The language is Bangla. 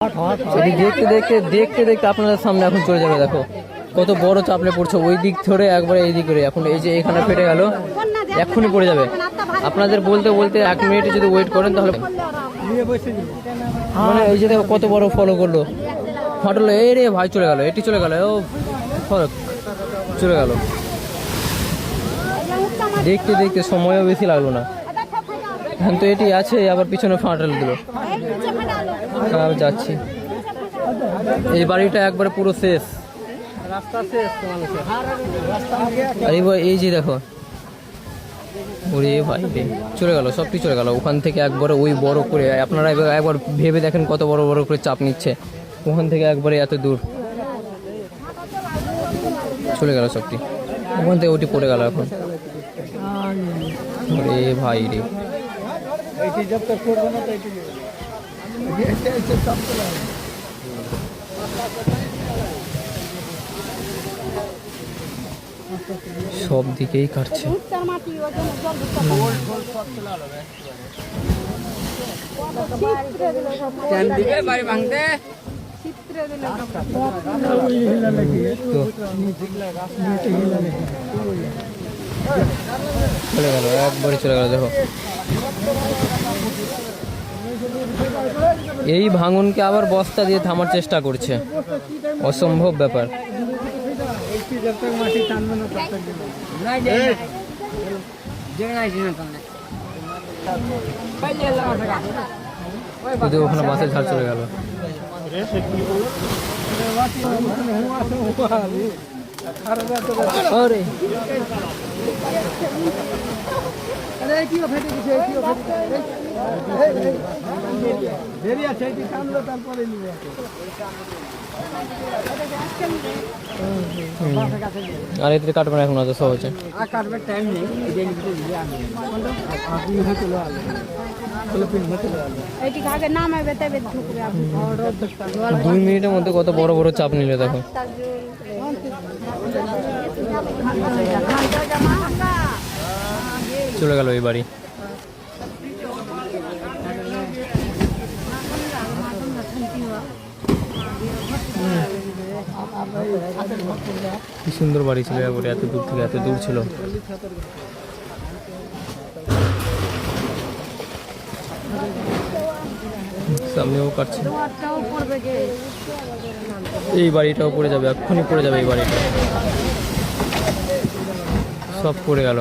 দেখতে দেখতে দেখতে দেখতে আপনাদের সামনে এখন চলে যাবে। দেখো কত বড় চাপলে পড়ছে, ওই দিক ধরে একবারে এই দিক করে। এখন এই যে এখানে ফেটে গেল, এক্ষুনি পড়ে যাবে। আপনাদের বলতে বলতে 1 মিনিট যদি ওয়েট করেন তাহলে মানে এই যে দেখো কত বড় ফলো করলো, ফাটলো। এই রে ভাই চলে গেল, এটি চলে গেল, ও ফরক চলে গেল। দেখতে দেখতে সময়ও বেশি লাগলো না। এখন তো এটি আছে, আবার পিছনে ফাটাল দিল। আমি যাচ্ছি, এই বাড়িটা একবারে পুরো শেষ, রাস্তা শেষ মানুষের। আর এই যে দেখো, ওরে ভাই চলে গেল, সবটি চলে গেল। ওখান থেকে একবারে ওই বড় করে, আপনারা একবার ভেবে দেখেন কত বড় বড় করে চাপ নিচ্ছে। ওখান থেকে একবারে এত দূর চলে গেল সবটি। ওখান থেকে ওটি পড়ে গেল এখন। ওরে ভাই রে, সব দিকেই কাটছে। চলে গেল, একবারে চলে গেল। দেখো এই ভাঙনকে আবার বস্তা দিয়ে থামার চেষ্টা করছে, অসম্ভব ব্যাপার। ওখানে বাসের ঝাড় চলে গেল। আর এতে কাটবে না এখন, অত সহজে কাটবার টাইম নেই। 2 মিনিটের মধ্যে কত বড় বড় চাপ নিলে দেখো। চলে গেল এই বাড়ি। কি সুন্দর বাড়ি ছিল, এত দূর থেকে এত দূর ছিল। সামনেও কাটছে, এই বাড়িটাও পড়ে যাবে, এক্ষুনি পড়ে যাবে এই বাড়িটা। সব পড়ে গেল।